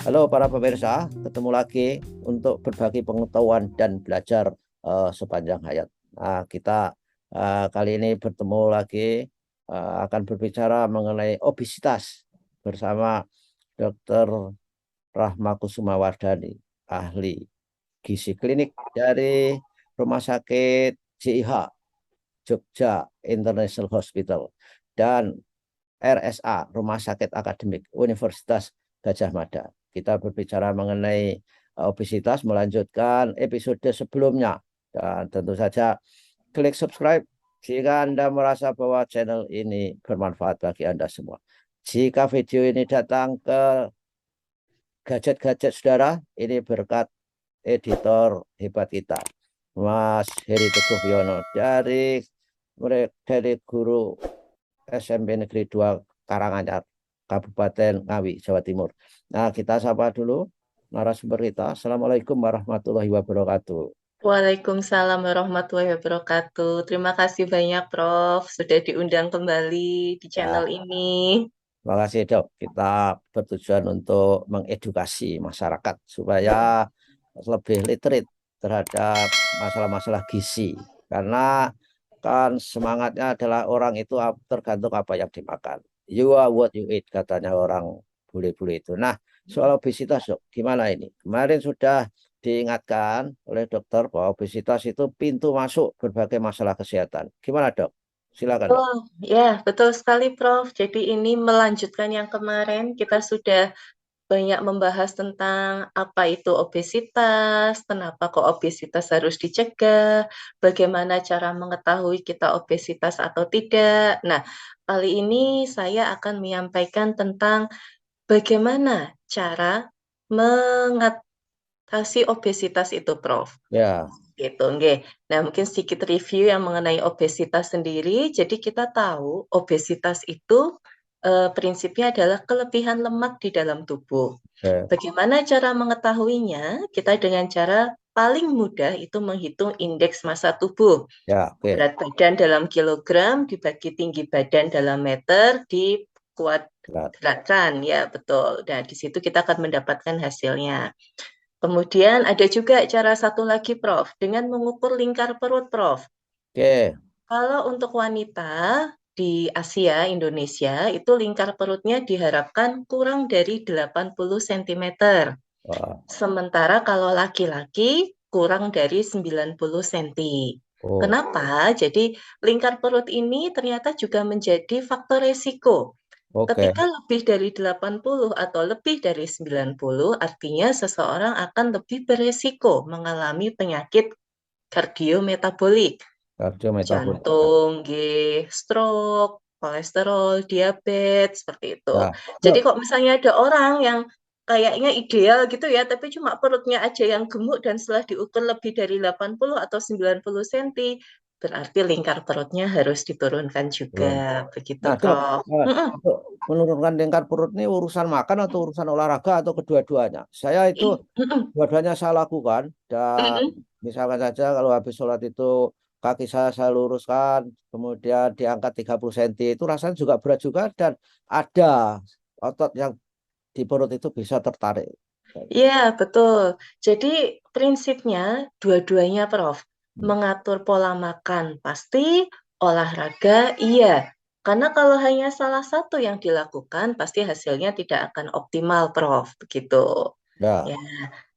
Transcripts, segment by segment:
Halo para pemirsa, ketemu lagi untuk berbagi pengetahuan dan belajar sepanjang hayat. Nah, kita kali ini bertemu lagi akan berbicara mengenai obesitas bersama Dr. Rahma Kusumawardhani, ahli gizi klinik dari Rumah Sakit JIH Jogja International Hospital dan RSA, Rumah Sakit Akademik Universitas Gadjah Mada. Kita berbicara mengenai obesitas, melanjutkan episode sebelumnya. Dan tentu saja klik subscribe jika Anda merasa bahwa channel ini bermanfaat bagi Anda semua. Jika video ini datang ke gadget-gadget saudara, ini berkat editor hebat kita, Mas Heri Teguh Wiono dari guru SMP Negeri 2 Karanganyar, Kabupaten Ngawi, Jawa Timur. Nah, kita sapa dulu narasumber kita. Assalamualaikum warahmatullahi wabarakatuh. Waalaikumsalam warahmatullahi wabarakatuh. Terima kasih banyak, Prof. Sudah diundang kembali di channel Ya, ini. terima kasih Dok. Kita bertujuan untuk mengedukasi masyarakat supaya lebih literate terhadap masalah-masalah gizi. Karena kan semangatnya adalah orang itu tergantung apa yang dimakan. You are what you eat, katanya orang bule-bule itu. Nah, soal obesitas Dok, gimana ini? Kemarin sudah diingatkan oleh dokter bahwa obesitas itu pintu masuk berbagai masalah kesehatan. Gimana Dok? Silakan Dok. Oh, ya, betul sekali, Prof. Jadi ini melanjutkan yang kemarin kita sudah banyak membahas tentang apa itu obesitas, kenapa kok obesitas harus dicegah, bagaimana cara mengetahui kita obesitas atau tidak. Nah, kali ini saya akan menyampaikan tentang bagaimana cara mengatasi obesitas itu, Prof. Ya, Gitu, nggih. Nah, mungkin sedikit review yang mengenai obesitas sendiri. Jadi kita tahu obesitas itu prinsipnya adalah kelebihan lemak di dalam tubuh. oke. Bagaimana cara mengetahuinya? Kita dengan cara paling mudah itu menghitung indeks massa tubuh. Ya, oke. Berat badan dalam kilogram dibagi tinggi badan dalam meter Berat. dikuadratkan, ya betul. Dan di situ kita akan mendapatkan hasilnya. Kemudian ada juga cara satu lagi, Prof, dengan mengukur lingkar perut, Prof. Oke. Kalau untuk wanita di Asia, Indonesia, itu lingkar perutnya diharapkan kurang dari 80 cm. Wah. Sementara kalau laki-laki kurang dari 90 cm. Oh, Kenapa? Jadi lingkar perut ini ternyata juga menjadi faktor resiko. oke. Ketika lebih dari 80 atau lebih dari 90, artinya seseorang akan lebih beresiko mengalami penyakit kardiometabolik, Kardiometabol. jantung, stroke, kolesterol, diabetes, seperti itu. Ya, Jadi Dok. kok misalnya ada orang yang kayaknya ideal gitu ya, tapi cuma perutnya aja yang gemuk dan setelah diukur lebih dari 80 atau 90 cm, berarti lingkar perutnya harus diturunkan juga, Turun. begitu, Nah, Dok, Prof. untuk menurunkan lingkar perut ini urusan makan atau urusan olahraga atau kedua-duanya? Saya itu Mm-mm. dua-duanya saya lakukan dan Mm-mm. misalkan saja kalau habis sholat itu kaki saya luruskan, kemudian diangkat 30 cm itu rasanya juga berat juga dan ada otot yang di perut itu bisa tertarik. Iya, betul. Jadi prinsipnya dua-duanya, Prof. Hmm. Mengatur pola makan pasti, olahraga iya. Karena kalau hanya salah satu yang dilakukan, pasti hasilnya tidak akan optimal, Prof. Begitu. Ya, Ya.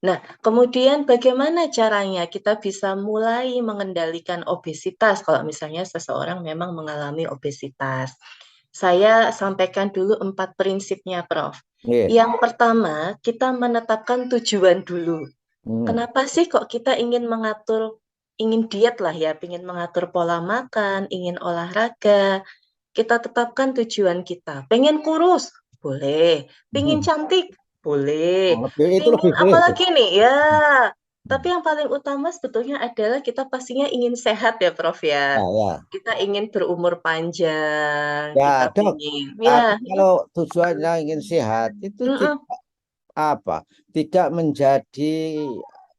Nah, kemudian bagaimana caranya kita bisa mulai mengendalikan obesitas kalau misalnya seseorang memang mengalami obesitas? Saya sampaikan dulu 4 prinsipnya, Prof. nih. Yang pertama, kita menetapkan tujuan dulu. Hmm. Kenapa sih kok kita ingin mengatur, ingin diet lah ya, ingin mengatur pola makan, ingin olahraga. Kita tetapkan tujuan kita. Pengen kurus? Boleh. Pengen cantik? Boleh. Itu Pengen lebih apa baik. lagi nih? Ya. Tapi yang paling utama sebetulnya adalah kita pastinya ingin sehat ya, Prof ya. Ya, ya. Kita ingin berumur panjang, Ya, kita Dok. ingin Tapi ya. kalau tujuannya ingin sehat, itu Mm-mm. tidak apa? Tidak menjadi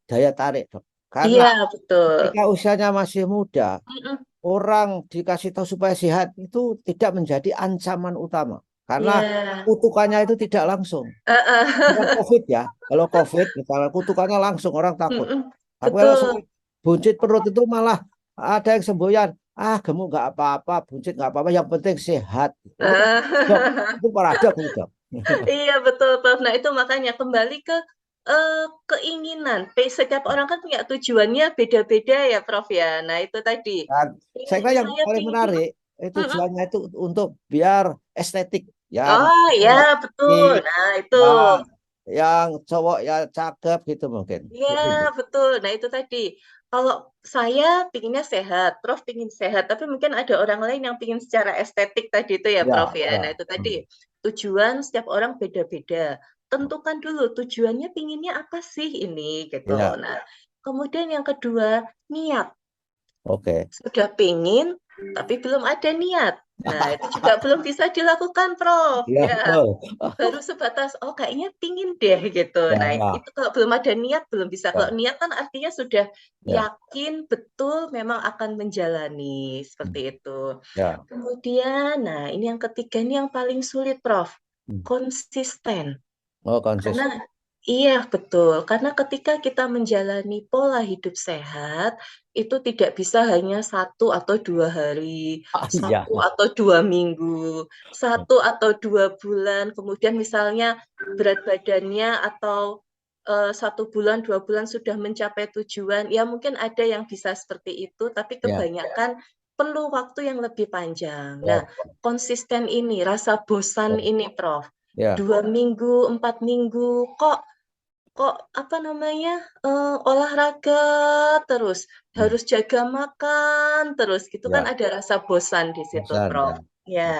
daya tarik, Dok. Karena Iya, betul. ketika usianya masih muda, Mm-mm. orang dikasih tahu supaya sehat itu tidak menjadi ancaman utama. karena Iya. kutukannya itu tidak langsung. Bukan Heeh. COVID ya. Kalau COVID, misalnya kutukannya langsung orang takut. Mm-mm. Tapi kalau soal Betul. buncit perut itu malah ada yang semboyan. Ah, gemuk nggak apa-apa, buncit nggak apa-apa. Yang penting sehat. Itu kan dok, itu paradoks itu dok. Iya betul Prof. Nah itu makanya kembali ke keinginan. Setiap orang kan punya tujuannya beda-beda ya Prof ya. Nah itu tadi. Dan Ini saya kira yang saya paling pingin. menarik itu Mm-mm. tujuannya itu untuk biar estetik. Yang Oh ya cewek betul. cantik, Nah itu. yang yang cowok ya cakep gitu mungkin. Iya betul. Nah itu tadi. Kalau saya pinginnya sehat, Prof pingin sehat. Tapi mungkin ada orang lain yang pingin secara estetik tadi itu ya Prof Ya, ya. Nah ya. itu tadi. Hmm. Tujuan setiap orang beda-beda. Tentukan dulu tujuannya pinginnya apa sih ini gitu. Ya, Nah kemudian yang kedua niat. oke. Sudah pingin tapi belum ada niat. Nah itu juga belum bisa dilakukan Prof. Ya, Ya betul. baru sebatas oh kayaknya pingin deh gitu. Ya, Nah ya, itu kalau belum ada niat belum bisa. Kalau ya, niat kan artinya sudah ya. yakin betul memang akan menjalani Hmm. seperti itu. Ya. Kemudian, nah ini yang ketiga ini yang paling sulit Prof. Hmm. Konsisten. Oh, Karena konsisten. iya betul, karena ketika kita menjalani pola hidup sehat, itu tidak bisa hanya 1 atau 2 hari, Ah, iya. 1 atau 2 minggu, 1 atau 2 bulan, kemudian misalnya berat badannya atau 1 bulan 2 bulan sudah mencapai tujuan, ya mungkin ada yang bisa seperti itu, tapi Ya, kebanyakan perlu waktu yang lebih panjang. Nah, ya, konsisten ini, rasa bosan ya, ini, Prof. ya, 2 minggu, 4 minggu, kok kok apa namanya olahraga terus, hmm, harus jaga makan terus, gitu kan ya, ada rasa bosan di situ, bosan ya. Prof. Ya,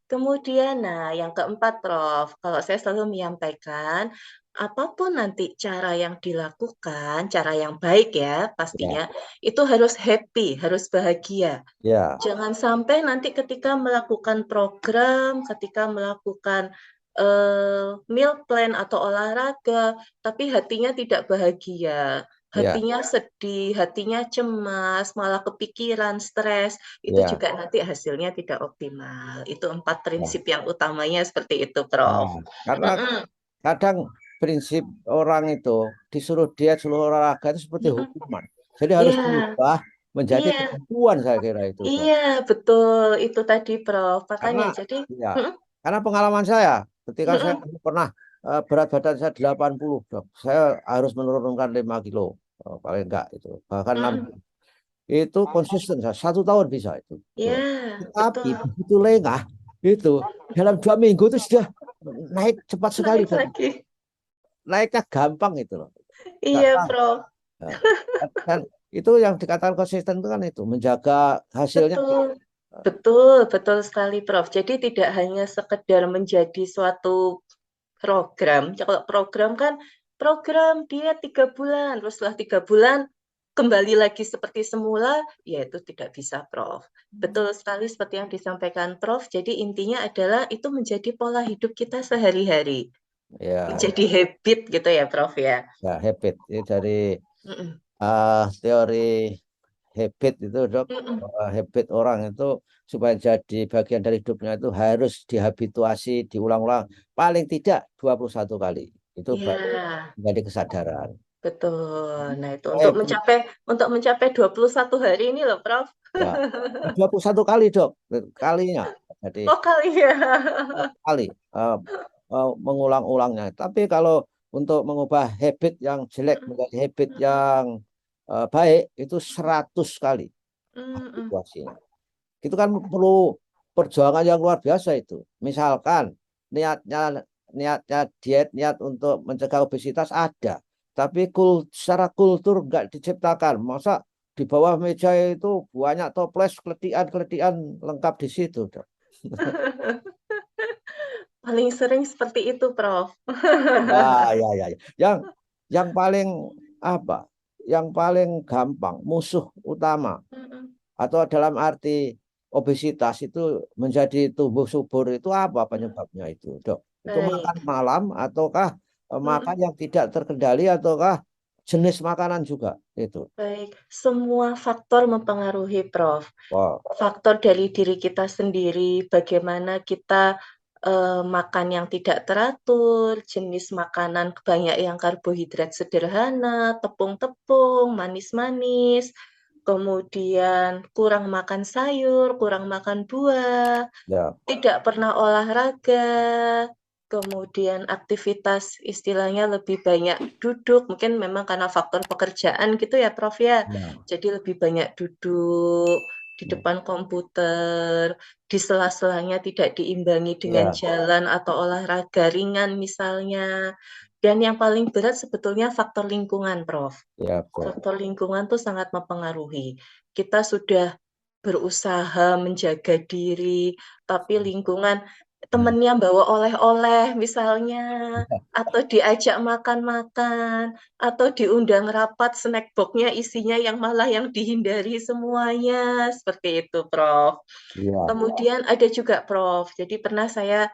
kemudian nah yang keempat, Prof, kalau saya selalu menyampaikan, apapun nanti cara yang dilakukan, cara yang baik ya Ya, pastinya, itu harus happy, harus bahagia. ya, Jangan sampai nanti ketika melakukan program, ketika melakukan meal plan atau olahraga, tapi hatinya tidak bahagia, ya, hatinya sedih, hatinya cemas, malah kepikiran, stres, itu ya, juga nanti hasilnya tidak optimal. Itu 4 prinsip ya. yang utamanya seperti itu, Prof. Nah, karena Mm-mm, kadang prinsip orang itu disuruh diet, suruh olahraga itu seperti mm-mm. hukuman. Jadi harus Iya, diubah menjadi iya, ketentuan saya kira itu, Dok. iya, betul. Itu tadi, Prof. Karena Makanya jadi, ya, mm-mm, karena pengalaman saya ketika saya mm-mm, pernah berat badan saya 80, Dok. Saya harus menurunkan 5 kilo. Paling enggak itu. Bahkan 6 mm-mm. itu konsisten saya 1 tahun bisa itu. Iya, Tuh. Tapi betul. begitu lengah itu dalam 2 minggu itu sudah naik cepat sekali Naik dan lagi. naiknya gampang itu loh. Nggak Iya, tahu. Prof. Nah, dan itu yang dikatakan konsisten itu kan itu menjaga hasilnya. Betul. Betul, betul sekali, Prof. Jadi tidak hanya sekedar menjadi suatu program. Kalau program kan program dia 3 bulan, terus setelah 3 bulan kembali lagi seperti semula, ya itu tidak bisa, Prof. Betul sekali seperti yang disampaikan Prof. Jadi intinya adalah itu menjadi pola hidup kita sehari-hari. Ya, Menjadi habit gitu ya, Prof ya. ya habit. Ini dari Mm-mm. teori habit itu dok. Mm-mm. Habit orang itu supaya jadi bagian dari hidupnya itu harus dihabituasi, diulang-ulang paling tidak 21 kali. Itu baru Iya. menjadi kesadaran. Betul. Nah, itu Habit, untuk mencapai 21 hari ini loh, Prof. ya. 21 kali dok, kalinya. Jadi Oh, kali ya. kali mengulang-ulangnya. Tapi kalau untuk mengubah habit yang jelek menjadi habit yang baik itu 100 kali Mm-mm. situasinya. Itu kan perlu perjuangan yang luar biasa itu. Misalkan niatnya niatnya diet, niat untuk mencegah obesitas ada, tapi secara kultur nggak diciptakan. Masa di bawah meja itu banyak toples, keletian-keletian lengkap di situ, Dok. Paling sering seperti itu, Prof. Ya, ya, ya, ya. Yang paling apa? Yang paling gampang, musuh utama Mm-mm. atau dalam arti obesitas itu menjadi tubuh subur itu apa Mm. penyebabnya itu, Dok? Itu Baik. makan malam ataukah makan Mm-mm. yang tidak terkendali ataukah jenis makanan juga itu? Baik. Semua faktor mempengaruhi, Prof. Wow. Faktor dari diri kita sendiri, bagaimana kita makan yang tidak teratur, jenis makanan banyak yang karbohidrat sederhana, tepung-tepung, manis-manis, kemudian kurang makan sayur, kurang makan buah, Ya, tidak pernah olahraga, kemudian aktivitas istilahnya lebih banyak duduk, mungkin memang karena faktor pekerjaan gitu ya, Prof ya. ya, Jadi lebih banyak duduk di ya, depan komputer, di sela-selanya tidak diimbangi dengan ya, jalan atau olahraga ringan misalnya. Dan yang paling berat sebetulnya faktor lingkungan, Prof. ya, betul. Faktor lingkungan tuh sangat mempengaruhi. Kita sudah berusaha menjaga diri, tapi lingkungan temennya bawa oleh-oleh misalnya, atau diajak makan-makan, atau diundang rapat snack box-nya isinya yang malah yang dihindari semuanya, seperti itu, Prof. Ya, Kemudian ada juga, Prof, jadi pernah saya,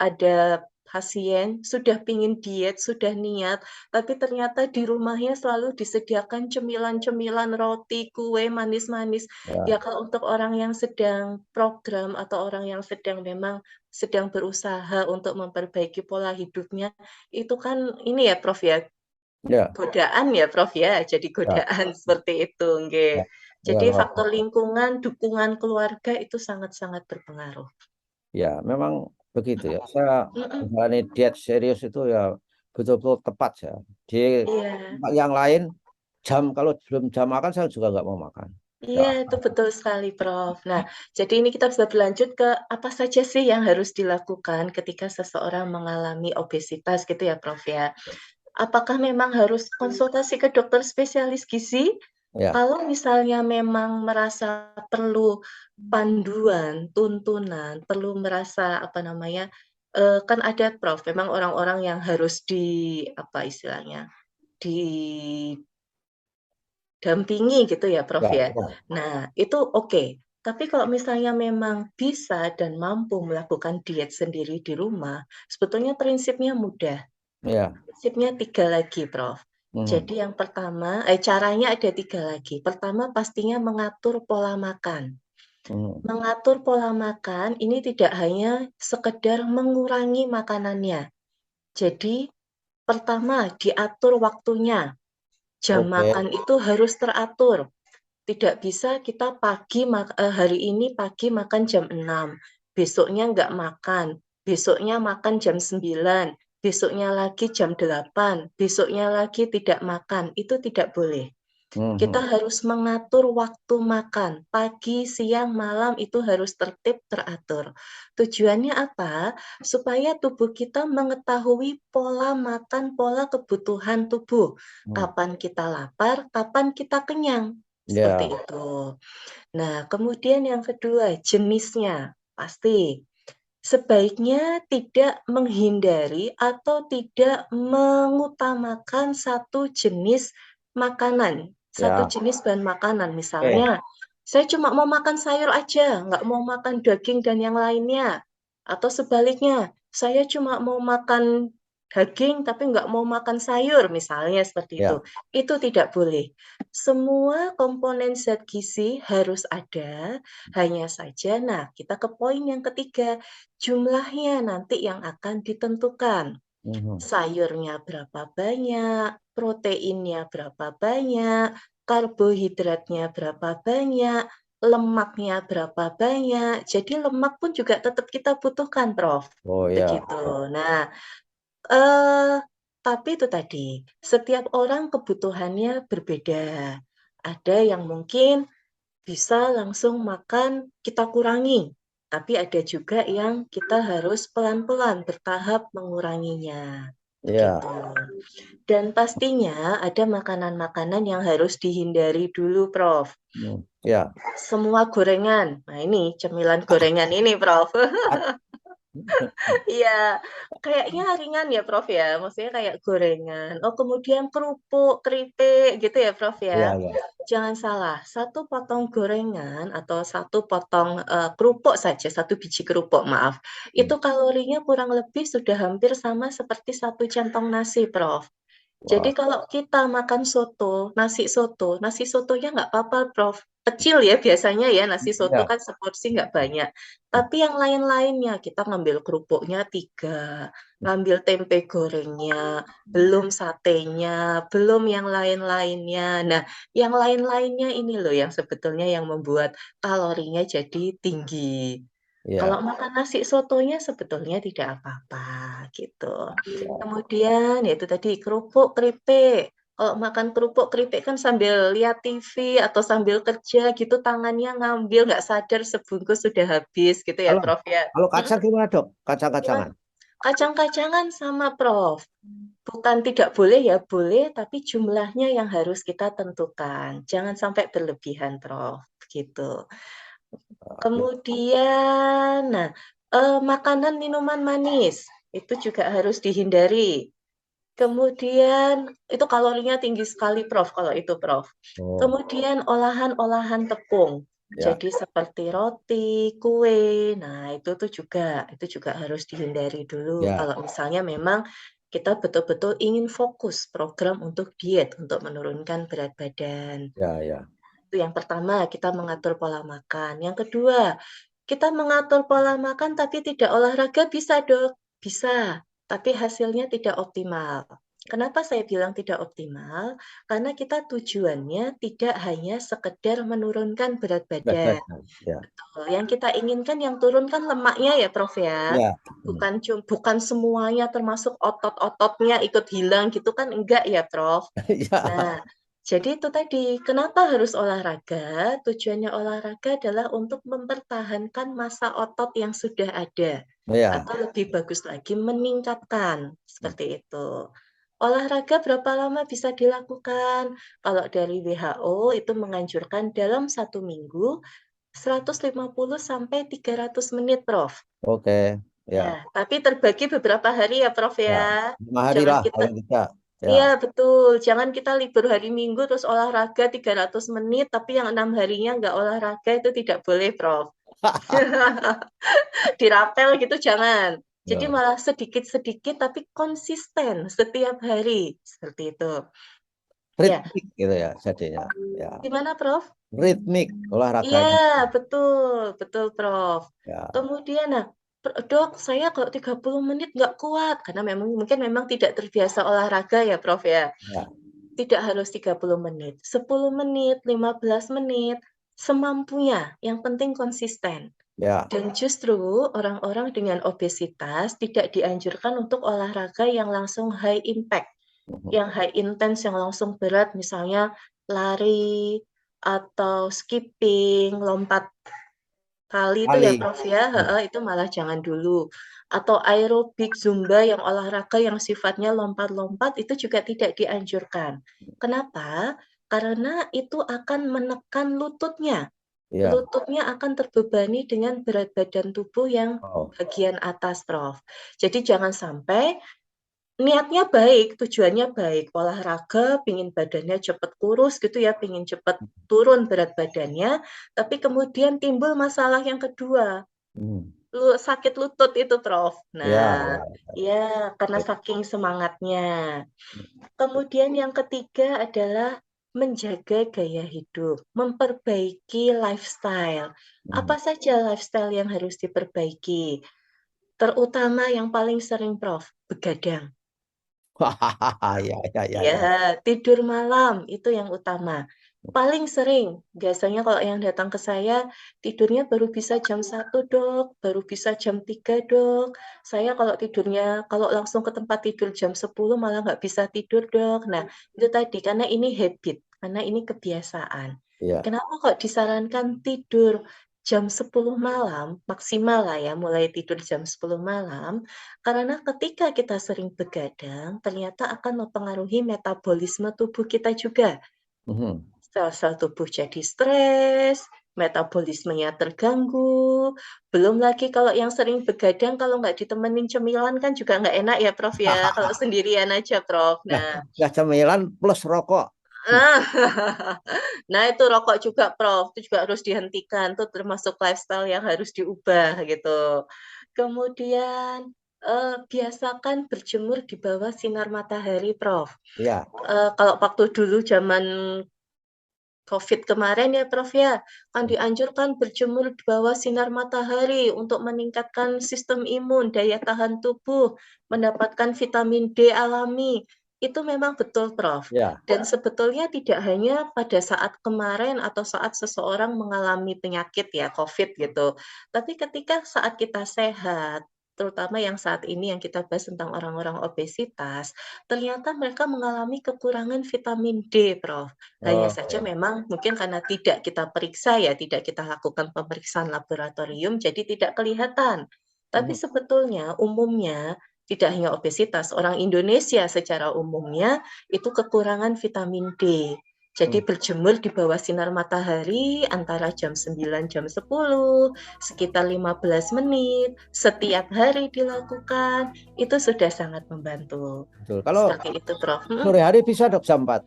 ada pasien sudah pingin diet, sudah niat, tapi ternyata di rumahnya selalu disediakan cemilan-cemilan, roti, kue, manis-manis. ya, Ya kalau untuk orang yang sedang program atau orang yang sedang memang sedang berusaha untuk memperbaiki pola hidupnya, itu kan ini ya, Prof, ya, ya, godaan ya, Prof, ya, jadi ya, godaan seperti itu, ya, nggih. ya, Jadi luar faktor biasa. lingkungan, dukungan keluarga itu sangat-sangat berpengaruh. Ya, memang begitu ya. Saya Mhm, menjalani diet serius itu ya betul-betul tepat ya. Di iya. tempat yang lain jam kalau belum jam makan saya juga nggak mau makan. Ya, Iya, itu betul sekali, Prof. Nah, jadi ini kita bisa berlanjut ke apa saja sih yang harus dilakukan ketika seseorang mengalami obesitas gitu ya, Prof, ya. Apakah memang harus konsultasi ke dokter spesialis gizi? ya, Kalau misalnya memang merasa perlu panduan, tuntunan, perlu merasa apa namanya, kan ada, Prof, memang orang-orang yang harus apa istilahnya, didampingi gitu ya, Prof, ya, ya. betul. Nah, itu oke. Tapi kalau misalnya memang bisa dan mampu melakukan diet sendiri di rumah, sebetulnya prinsipnya mudah. Ya, Prinsipnya 3 lagi, Prof. mhm, Jadi yang pertama caranya ada 3 lagi. Pertama pastinya mengatur pola makan. mhm. Mengatur pola makan ini tidak hanya sekedar mengurangi makanannya. Jadi pertama diatur waktunya. Jam Oke, makan itu harus teratur. Tidak bisa kita hari ini pagi makan jam 6, besoknya nggak makan, besoknya makan jam 9, besoknya lagi jam 8, besoknya lagi tidak makan, itu tidak boleh. Kita mhm. harus mengatur waktu makan, pagi, siang, malam itu harus tertib, teratur. Tujuannya apa? Supaya tubuh kita mengetahui pola makan, pola kebutuhan tubuh. Hmm. Kapan kita lapar, kapan kita kenyang. Seperti Ya, itu. Nah, kemudian yang kedua, jenisnya. Pasti. Sebaiknya tidak menghindari atau tidak mengutamakan satu jenis makanan, satu ya, jenis bahan makanan. oke. Misalnya, saya cuma mau makan sayur aja, nggak mau makan daging dan yang lainnya. Atau sebaliknya, saya cuma mau makan daging tapi nggak mau makan sayur, misalnya seperti itu. Ya, Itu tidak boleh. Semua komponen zat gizi harus ada, hanya saja, nah kita ke poin yang ketiga, jumlahnya nanti yang akan ditentukan. mhm. Sayurnya berapa banyak, proteinnya berapa banyak, karbohidratnya berapa banyak, lemaknya berapa banyak. Jadi lemak pun juga tetap kita butuhkan, Prof. Oh ya, ya, Begitu. Nah, eee, tapi itu tadi, setiap orang kebutuhannya berbeda. Ada yang mungkin bisa langsung makan, kita kurangi, tapi ada juga yang kita harus pelan-pelan, bertahap menguranginya, ya, begitu. Dan pastinya ada makanan-makanan yang harus dihindari dulu, Prof. ya. Semua gorengan, nah ini cemilan gorengan ini, Prof. Iya, kayaknya ringan ya, Prof, ya? Maksudnya kayak gorengan. Oh, kemudian kerupuk, keripik gitu ya, Prof, ya? Ya, ya. Jangan salah, satu potong gorengan atau satu potong, kerupuk saja, satu biji kerupuk, maaf, Hmm. itu kalorinya kurang lebih sudah hampir sama seperti satu centong nasi, Prof. Jadi Wah, kalau kita makan soto, nasi sotonya nggak apa-apa, Prof, kecil ya biasanya ya, nasi soto Ya, kan seporsi nggak banyak. Tapi yang lain-lainnya, kita ngambil kerupuknya 3, ngambil tempe gorengnya, belum satenya, belum yang lain-lainnya. Nah, yang lain-lainnya ini loh yang sebetulnya yang membuat kalorinya jadi tinggi. ya, Kalau makan nasi sotonya sebetulnya tidak apa-apa gitu. ya. Kemudian yaitu tadi kerupuk, keripik. Kalau makan kerupuk, keripik kan sambil lihat TV atau sambil kerja gitu tangannya ngambil nggak sadar sebungkus sudah habis gitu ya Kalau Prof ya. kalau Mm-mm. kacang gimana dok? Gimana? Kacang-kacangan. Kacang-kacangan sama Prof. Bukan tidak boleh ya, boleh, tapi jumlahnya yang harus kita tentukan. Jangan sampai berlebihan, Prof. Gitu. Ya. Kemudian, nah, makanan minuman manis itu juga harus dihindari. Kemudian itu kalorinya tinggi sekali, Prof, kalau itu, Prof. Oh, Kemudian olahan-olahan tepung. ya, Jadi seperti roti, kue. Nah, itu juga harus dihindari dulu ya, kalau misalnya memang kita betul-betul ingin fokus program untuk diet, untuk menurunkan berat badan. ya, ya. Itu yang pertama, kita mengatur pola makan. Yang kedua, kita mengatur pola makan tapi tidak olahraga bisa, Dok. Bisa, tapi hasilnya tidak optimal. Kenapa saya bilang tidak optimal? Karena kita tujuannya tidak hanya sekedar menurunkan berat Berat badan. badan. Ya, Yang kita inginkan yang turun kan lemaknya ya, Prof ya. ya. Hmm. Bukan semuanya termasuk otot-ototnya ikut hilang gitu kan enggak ya, Prof. Ya, Nah, jadi itu tadi, kenapa harus olahraga? Tujuannya olahraga adalah untuk mempertahankan masa otot yang sudah ada, ya. atau lebih bagus lagi meningkatkan, seperti itu. Olahraga berapa lama bisa dilakukan? Kalau dari WHO itu menganjurkan dalam 1 minggu 150 sampai 300 menit, Prof. Oke, Ya, ya, tapi terbagi beberapa hari ya, Prof ya. ya. 5 hari Jangan lah kita paling tidak. Ya, Iya, betul. Jangan kita libur hari Minggu terus olahraga 300 menit, tapi yang 6 harinya nggak olahraga itu tidak boleh, Prof. Dirapel gitu jangan. Jadi ya. malah sedikit-sedikit tapi konsisten setiap hari. Seperti itu. Ya, Ritmik gitu ya jadinya. Ya, gimana, Prof? ritmik Iya, olahraganya. betul, betul, Prof. Ya, Kemudian, nah, Dok, saya kalau 30 menit nggak kuat, karena memang tidak terbiasa olahraga ya, Prof ya. ya, Tidak harus 30 menit, 10 menit, 15 menit, semampunya, yang penting konsisten. ya. Dan justru orang-orang dengan obesitas tidak dianjurkan untuk olahraga yang langsung high impact, Mhm. yang high intense, yang langsung berat, misalnya lari, atau skipping, lompat tali itu ya Kali. Prof ya, Ya. heeh, itu malah jangan dulu. Atau aerobik, zumba yang olahraga yang sifatnya lompat-lompat itu juga tidak dianjurkan. Kenapa? Karena itu akan menekan lututnya. Ya. Lututnya akan terbebani dengan berat badan tubuh yang Oh. bagian atas, Prof. Jadi jangan sampai niatnya baik, tujuannya baik, olahraga, pingin badannya cepat kurus gitu ya, pingin cepat turun berat badannya, tapi kemudian timbul masalah yang kedua, Hmm. sakit lutut itu, Prof. Ya, Nah, ya. ya karena saking semangatnya. Kemudian yang ketiga adalah menjaga gaya hidup, memperbaiki lifestyle. Hmm. Apa saja lifestyle yang harus diperbaiki? Terutama yang paling sering, Prof, begadang. Ya, ya, ya, Ya, ya. tidur malam itu yang utama. Paling sering, biasanya kalau yang datang ke saya, tidurnya baru bisa jam 1 Dok, baru bisa jam 3 Dok. Saya kalau langsung ke tempat tidur jam 10 malah nggak bisa tidur, Dok. Nah, itu tadi, karena ini habit, karena ini kebiasaan. Ya. Kenapa kok disarankan tidur jam 10 malam, maksimal lah ya, mulai tidur jam 10 malam, karena ketika kita sering begadang, ternyata akan mempengaruhi metabolisme tubuh kita juga. Mhm. Sel-sel tubuh jadi stres, metabolismenya terganggu. Belum lagi kalau yang sering begadang, kalau nggak ditemenin cemilan kan juga nggak enak ya, Prof ya. Kalau sendirian aja, Prof. Nah, Nah, nggak cemilan plus rokok. nah, nah itu rokok juga, Prof. Itu juga harus dihentikan. Itu termasuk lifestyle yang harus diubah gitu. Kemudian biasakan berjemur di bawah sinar matahari, Prof. Ya, Kalau waktu dulu zaman COVID kemarin ya Prof ya, kan dianjurkan berjemur di bawah sinar matahari untuk meningkatkan sistem imun, daya tahan tubuh, mendapatkan vitamin D alami. Itu memang betul Prof. Ya, Dan sebetulnya tidak hanya pada saat kemarin atau saat seseorang mengalami penyakit ya COVID gitu, tapi ketika saat kita sehat, terutama yang saat ini yang kita bahas tentang orang-orang obesitas, ternyata mereka mengalami kekurangan vitamin D, Prof. Hanya saja oke. memang mungkin karena tidak kita periksa ya, tidak kita lakukan pemeriksaan laboratorium, jadi tidak kelihatan. Tapi Mhm. sebetulnya umumnya tidak hanya obesitas, orang Indonesia secara umumnya itu kekurangan vitamin D. Jadi Hmm. berjemur di bawah sinar matahari antara jam 9, jam 10, sekitar 15 menit, setiap hari dilakukan, itu sudah sangat membantu. Betul. Kalau Seperti itu, Prof. sore hari bisa dok jam 4.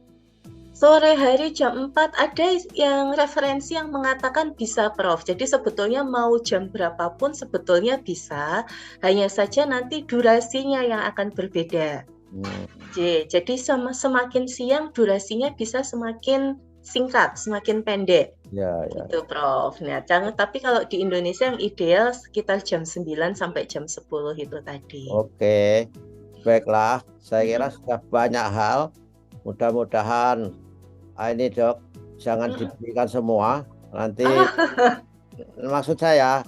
Sore hari jam 4 ada yang referensi yang mengatakan bisa, Prof. Jadi sebetulnya mau jam berapapun sebetulnya bisa, hanya saja nanti durasinya yang akan berbeda. Hmm. Jadi semakin siang durasinya bisa semakin singkat, semakin pendek. Ya, ya. Gitu, Prof. Nah, tapi kalau di Indonesia yang ideal sekitar jam 9 sampai jam 10 itu tadi. Oke, baiklah. Saya kira sudah banyak hal. Mudah-mudahan ini dok, jangan diberikan semua. Nanti maksud saya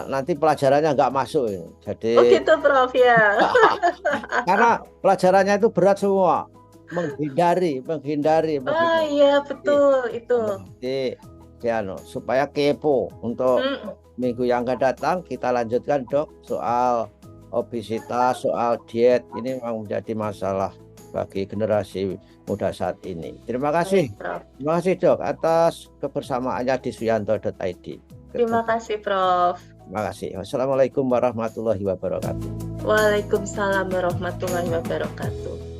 nanti pelajarannya nggak masuk. Oh Jadi gitu, Prof ya. karena pelajarannya itu berat semua, menghindari. Oh iya, betul itu. Jadi ya, supaya kepo untuk Mm, minggu yang akan datang kita lanjutkan dok soal obesitas, soal diet. Ini memang menjadi masalah bagi generasi muda saat ini. Terima kasih. Baik, Prof. Terima kasih dok atas kebersamaannya di suyanto.id. Terima kasih, Prof. Terima kasih. Wassalamualaikum warahmatullahi wabarakatuh. Waalaikumsalam warahmatullahi wabarakatuh.